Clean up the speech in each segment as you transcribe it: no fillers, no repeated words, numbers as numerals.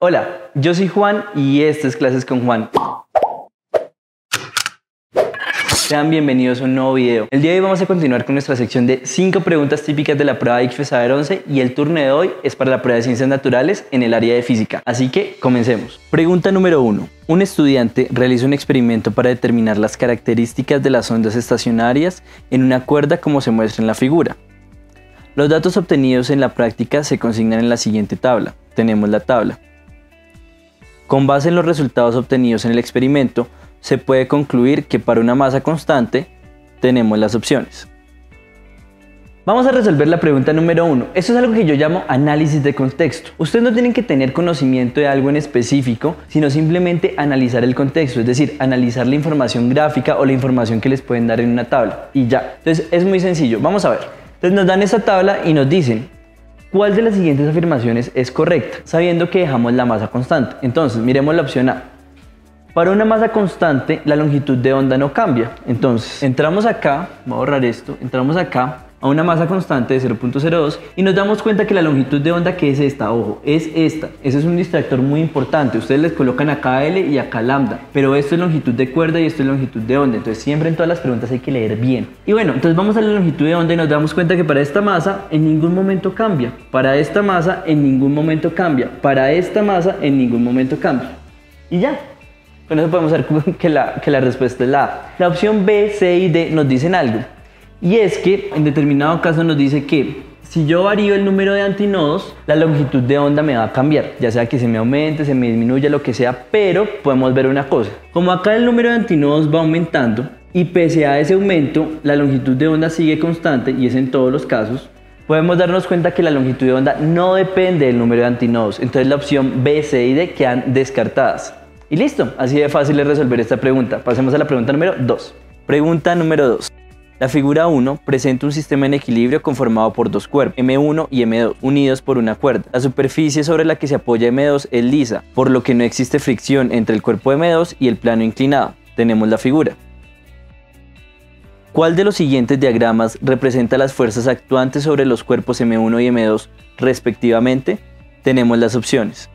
Hola, yo soy Juan y esto es Clases con Juan. Sean bienvenidos a un nuevo video. El día de hoy vamos a continuar con nuestra sección de 5 preguntas típicas de la prueba de ICFES Saber 11 y el turno de hoy es para la prueba de Ciencias Naturales en el área de Física. Así que comencemos. Pregunta número 1. Un estudiante realiza un experimento para determinar las características de las ondas estacionarias en una cuerda como se muestra en la figura. Los datos obtenidos en la práctica se consignan en la siguiente tabla. Tenemos la tabla. Con base en los resultados obtenidos en el experimento, se puede concluir que para una masa constante tenemos las opciones. Vamos a resolver la pregunta número 1. Esto es algo que yo llamo análisis de contexto. Ustedes no tienen que tener conocimiento de algo en específico, sino simplemente analizar el contexto, es decir, analizar la información gráfica o la información que les pueden dar en una tabla y ya. Entonces es muy sencillo. Vamos a ver. Entonces nos dan esta tabla y nos dicen ¿cuál de las siguientes afirmaciones es correcta? Sabiendo que dejamos la masa constante. Entonces, miremos la opción A. Para una masa constante, la longitud de onda no cambia. Entonces, entramos acá, voy a borrar esto, entramos acá a una masa constante de 0.02 y nos damos cuenta que la longitud de onda, que es esta, ojo, es esta. Ese es un distractor muy importante. Ustedes les colocan acá L y acá lambda, pero esto es longitud de cuerda y esto es longitud de onda. Entonces siempre en todas las preguntas hay que leer bien. Y bueno, entonces vamos a la longitud de onda y nos damos cuenta que para esta masa en ningún momento cambia. Para esta masa en ningún momento cambia. Para esta masa en ningún momento cambia. Y ya. Con eso podemos ver que la respuesta es la A. La opción B, C y D nos dicen algo. Y es que en determinado caso nos dice que si yo varío el número de antinodos, la longitud de onda me va a cambiar, ya sea que se me aumente, se me disminuya, lo que sea, pero podemos ver una cosa. Como acá el número de antinodos va aumentando y pese a ese aumento, la longitud de onda sigue constante y es en todos los casos, podemos darnos cuenta que la longitud de onda no depende del número de antinodos. Entonces la opción B, C y D quedan descartadas. Y listo, así de fácil es resolver esta pregunta. Pasemos a la pregunta número 2. Pregunta número 2. La figura 1 presenta un sistema en equilibrio conformado por dos cuerpos, M1 y M2, unidos por una cuerda. La superficie sobre la que se apoya M2 es lisa, por lo que no existe fricción entre el cuerpo M2 y el plano inclinado. Tenemos la figura. ¿Cuál de los siguientes diagramas representa las fuerzas actuantes sobre los cuerpos M1 y M2 respectivamente? Tenemos las opciones.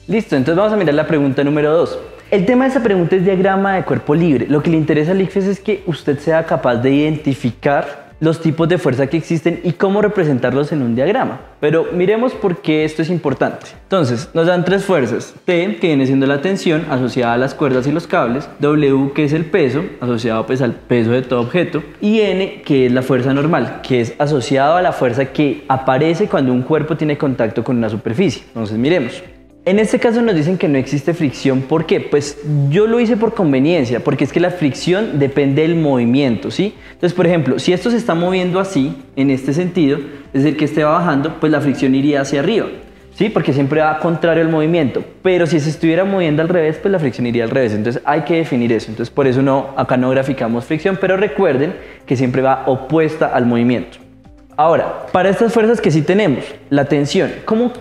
Listo, entonces vamos a mirar la pregunta número 2. El tema de esta pregunta es diagrama de cuerpo libre. Lo que le interesa al ICFES es que usted sea capaz de identificar los tipos de fuerza que existen y cómo representarlos en un diagrama. Pero miremos por qué esto es importante. Entonces, nos dan tres fuerzas. T, que viene siendo la tensión asociada a las cuerdas y los cables. W, que es el peso, asociado pues al peso de todo objeto. Y N, que es la fuerza normal, que es asociado a la fuerza que aparece cuando un cuerpo tiene contacto con una superficie. Entonces, miremos. En este caso nos dicen que no existe fricción. ¿Por qué? Pues yo lo hice por conveniencia, porque es que la fricción depende del movimiento, ¿sí? Entonces, por ejemplo, si esto se está moviendo así, en este sentido, es decir, que esté bajando, pues la fricción iría hacia arriba, ¿sí? Porque siempre va contrario al movimiento. Pero si se estuviera moviendo al revés, pues la fricción iría al revés. Entonces hay que definir eso. Entonces por eso acá no graficamos fricción, pero recuerden que siempre va opuesta al movimiento. Ahora, para estas fuerzas que sí tenemos, la tensión, ¿cómo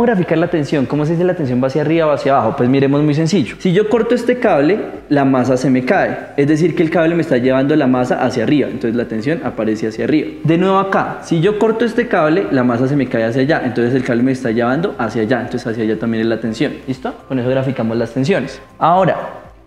graficar la tensión? ¿Cómo se dice la tensión va hacia arriba o hacia abajo? Pues miremos muy sencillo. Si yo corto este cable, la masa se me cae. Es decir, que el cable me está llevando la masa hacia arriba. Entonces la tensión aparece hacia arriba. De nuevo acá, si yo corto este cable, la masa se me cae hacia allá. Entonces el cable me está llevando hacia allá. Entonces hacia allá también es la tensión. ¿Listo? Con eso graficamos las tensiones. Ahora,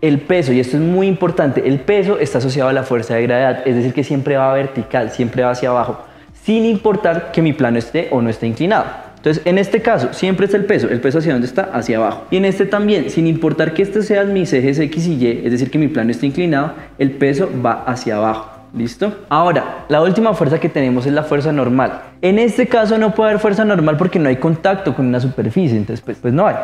el peso, y esto es muy importante, el peso está asociado a la fuerza de gravedad. Es decir, que siempre va vertical, siempre va hacia abajo, sin importar que mi plano esté o no esté inclinado. Entonces, en este caso, siempre está el peso hacia dónde está, hacia abajo. Y en este también, sin importar que estos sean mis ejes X y Y, es decir, que mi plano esté inclinado, el peso va hacia abajo. ¿Listo? Ahora, la última fuerza que tenemos es la fuerza normal. En este caso no puede haber fuerza normal porque no hay contacto con una superficie, entonces pues no hay.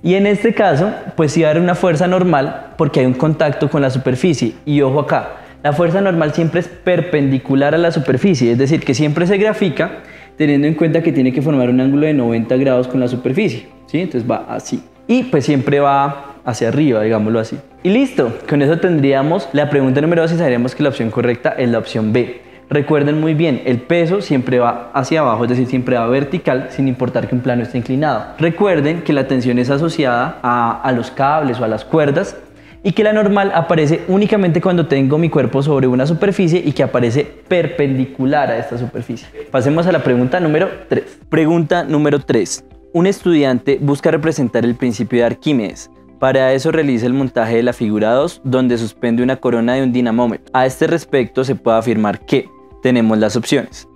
Y en este caso, pues sí va a haber una fuerza normal porque hay un contacto con la superficie. Y ojo acá, la fuerza normal siempre es perpendicular a la superficie, es decir, que siempre se grafica teniendo en cuenta que tiene que formar un ángulo de 90 grados con la superficie, ¿sí? Entonces va así. Y pues siempre va hacia arriba, digámoslo así. Y listo, con eso tendríamos la pregunta número 2 y sabríamos que la opción correcta es la opción B. Recuerden muy bien, el peso siempre va hacia abajo, es decir, siempre va vertical sin importar que un plano esté inclinado. Recuerden que la tensión es asociada a los cables o a las cuerdas y que la normal aparece únicamente cuando tengo mi cuerpo sobre una superficie y que aparece perpendicular a esta superficie. Pasemos a la pregunta número 3. Pregunta número 3. Un estudiante busca representar el principio de Arquímedes. Para eso realiza el montaje de la figura 2, donde suspende una corona de un dinamómetro. A este respecto se puede afirmar que tenemos las opciones.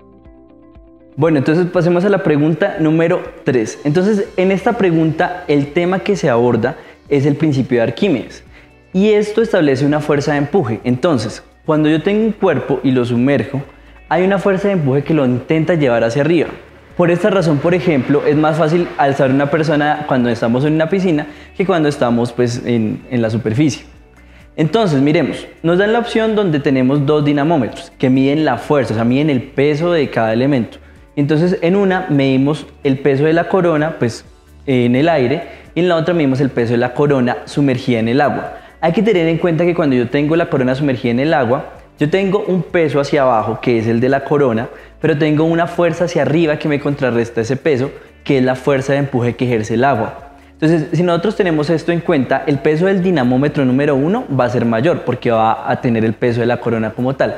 Bueno, entonces pasemos a la pregunta número 3. Entonces, en esta pregunta, el tema que se aborda es el principio de Arquímedes. Y esto establece una fuerza de empuje. Entonces, cuando yo tengo un cuerpo y lo sumerjo, hay una fuerza de empuje que lo intenta llevar hacia arriba. Por esta razón, por ejemplo, es más fácil alzar una persona cuando estamos en una piscina que cuando estamos en la superficie. Entonces, miremos, nos dan la opción donde tenemos dos dinamómetros que miden la fuerza, o sea, miden el peso de cada elemento. Entonces, en una medimos el peso de la corona en el aire y en la otra medimos el peso de la corona sumergida en el agua. Hay que tener en cuenta que cuando yo tengo la corona sumergida en el agua, yo tengo un peso hacia abajo, que es el de la corona, pero tengo una fuerza hacia arriba que me contrarresta ese peso, que es la fuerza de empuje que ejerce el agua. Entonces, si nosotros tenemos esto en cuenta, el peso del dinamómetro número 1 va a ser mayor, porque va a tener el peso de la corona como tal.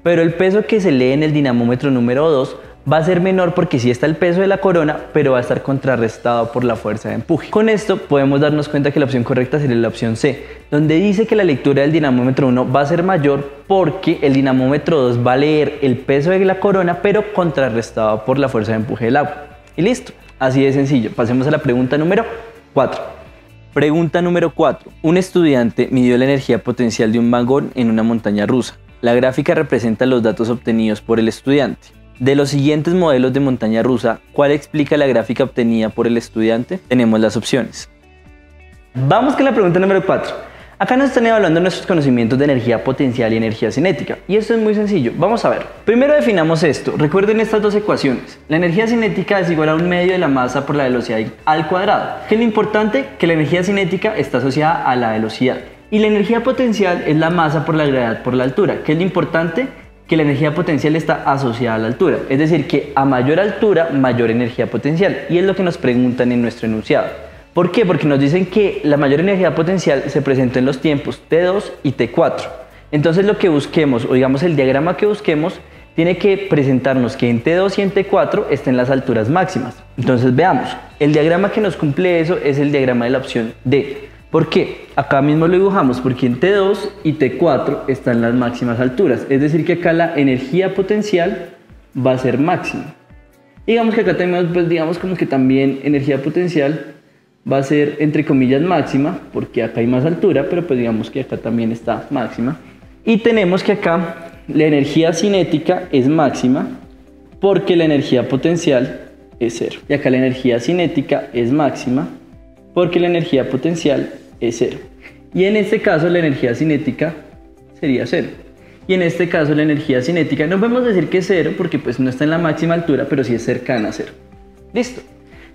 Pero el peso que se lee en el dinamómetro número 2 va a ser menor porque sí está el peso de la corona, pero va a estar contrarrestado por la fuerza de empuje. Con esto podemos darnos cuenta que la opción correcta sería la opción C, donde dice que la lectura del dinamómetro 1 va a ser mayor porque el dinamómetro 2 va a leer el peso de la corona, pero contrarrestado por la fuerza de empuje del agua. Y listo, así de sencillo. Pasemos a la pregunta número 4. Pregunta número 4. Un estudiante midió la energía potencial de un vagón en una montaña rusa. La gráfica representa los datos obtenidos por el estudiante. De los siguientes modelos de montaña rusa, ¿cuál explica la gráfica obtenida por el estudiante? Tenemos las opciones. Vamos con la pregunta número 4. Acá nos están evaluando nuestros conocimientos de energía potencial y energía cinética. Y esto es muy sencillo. Vamos a ver. Primero definamos esto. Recuerden estas dos ecuaciones. La energía cinética es igual a un medio de la masa por la velocidad al cuadrado. ¿Qué es lo importante? Que la energía cinética está asociada a la velocidad. Y la energía potencial es la masa por la gravedad por la altura. ¿Qué es lo importante? Que la energía potencial está asociada a la altura, es decir, que a mayor altura, mayor energía potencial, y es lo que nos preguntan en nuestro enunciado. ¿Por qué? Porque nos dicen que la mayor energía potencial se presenta en los tiempos T2 y T4. Entonces lo que busquemos, o digamos el diagrama que busquemos, tiene que presentarnos que en T2 y en T4 estén las alturas máximas. Entonces veamos, el diagrama que nos cumple eso es el diagrama de la opción D. ¿Por qué? Acá mismo lo dibujamos porque en T2 y T4 están las máximas alturas. Es decir que acá la energía potencial va a ser máxima. Digamos que acá tenemos, digamos como que también energía potencial va a ser entre comillas máxima, porque acá hay más altura, pero pues digamos que acá también está máxima. Y tenemos que acá la energía cinética es máxima, porque la energía potencial es 0. Y acá la energía cinética es máxima, porque la energía potencial es 0. Y en este caso la energía cinética sería 0. Y en este caso la energía cinética no podemos decir que es 0 porque pues no está en la máxima altura, pero sí es cercana a 0. Listo.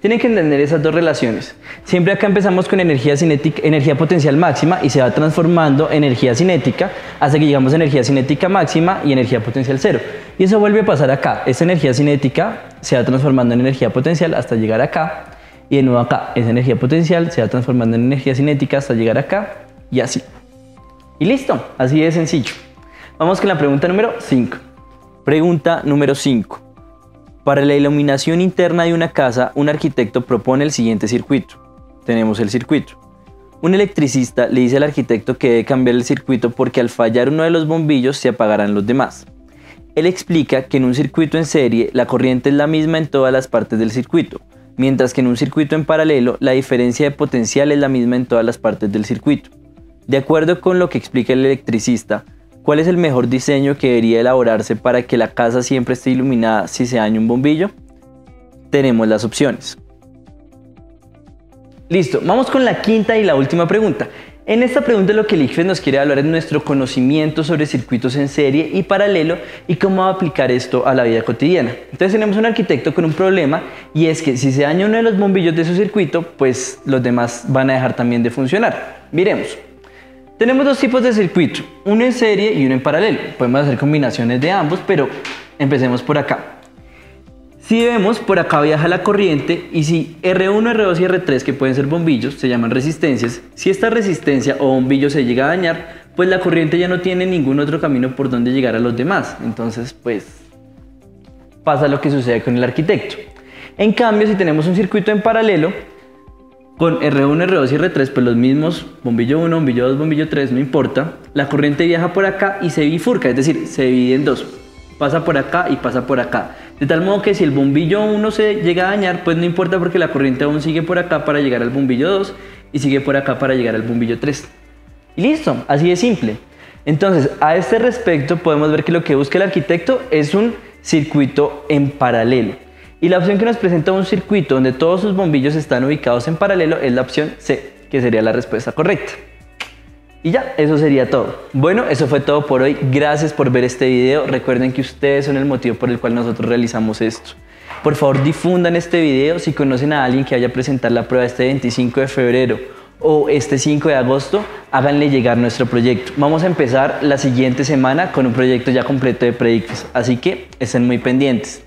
Tienen que entender esas dos relaciones. Siempre acá empezamos con energía cinética, energía potencial máxima y se va transformando en energía cinética hasta que llegamos a energía cinética máxima y energía potencial 0. Y eso vuelve a pasar acá. Esta energía cinética se va transformando en energía potencial hasta llegar acá. Y de nuevo acá, esa energía potencial se va transformando en energía cinética hasta llegar acá y así. Y listo, así de sencillo. Vamos con la pregunta número 5. Pregunta número 5. Para la iluminación interna de una casa, un arquitecto propone el siguiente circuito. Tenemos el circuito. Un electricista le dice al arquitecto que debe cambiar el circuito porque al fallar uno de los bombillos se apagarán los demás. Él explica que en un circuito en serie la corriente es la misma en todas las partes del circuito, mientras que en un circuito en paralelo la diferencia de potencial es la misma en todas las partes del circuito. De acuerdo con lo que explica el electricista, ¿cuál es el mejor diseño que debería elaborarse para que la casa siempre esté iluminada si se daña un bombillo? Tenemos las opciones. Listo, vamos con la quinta y la última pregunta. En esta pregunta lo que el ICFES nos quiere evaluar es nuestro conocimiento sobre circuitos en serie y paralelo y cómo va a aplicar esto a la vida cotidiana. Entonces tenemos un arquitecto con un problema y es que si se daña uno de los bombillos de su circuito, pues los demás van a dejar también de funcionar. Miremos. Tenemos dos tipos de circuito, uno en serie y uno en paralelo. Podemos hacer combinaciones de ambos, pero empecemos por acá. Si vemos, por acá viaja la corriente y si R1, R2 y R3, que pueden ser bombillos, se llaman resistencias, si esta resistencia o bombillo se llega a dañar, pues la corriente ya no tiene ningún otro camino por donde llegar a los demás. Entonces, pues, pasa lo que sucede con el arquitecto. En cambio, si tenemos un circuito en paralelo, con R1, R2 y R3, pues los mismos, bombillo 1, bombillo 2, bombillo 3, no importa, la corriente viaja por acá y se bifurca, es decir, se divide en dos, pasa por acá y pasa por acá. De tal modo que si el bombillo 1 se llega a dañar, pues no importa porque la corriente aún sigue por acá para llegar al bombillo 2 y sigue por acá para llegar al bombillo 3. Y listo, así de simple. Entonces, a este respecto podemos ver que lo que busca el arquitecto es un circuito en paralelo. Y la opción que nos presenta un circuito donde todos sus bombillos están ubicados en paralelo es la opción C, que sería la respuesta correcta. Y ya, eso sería todo. Bueno, eso fue todo por hoy. Gracias por ver este video. Recuerden que ustedes son el motivo por el cual nosotros realizamos esto. Por favor, difundan este video si conocen a alguien que vaya a presentar la prueba este 25 de febrero o este 5 de agosto, háganle llegar nuestro proyecto. Vamos a empezar la siguiente semana con un proyecto ya completo de Predicfest, así que estén muy pendientes.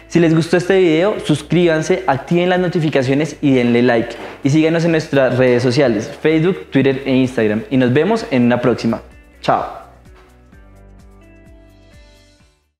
Si les gustó este video, suscríbanse, activen las notificaciones y denle like. Y síganos en nuestras redes sociales, Facebook, Twitter e Instagram. Y nos vemos en una próxima. Chao.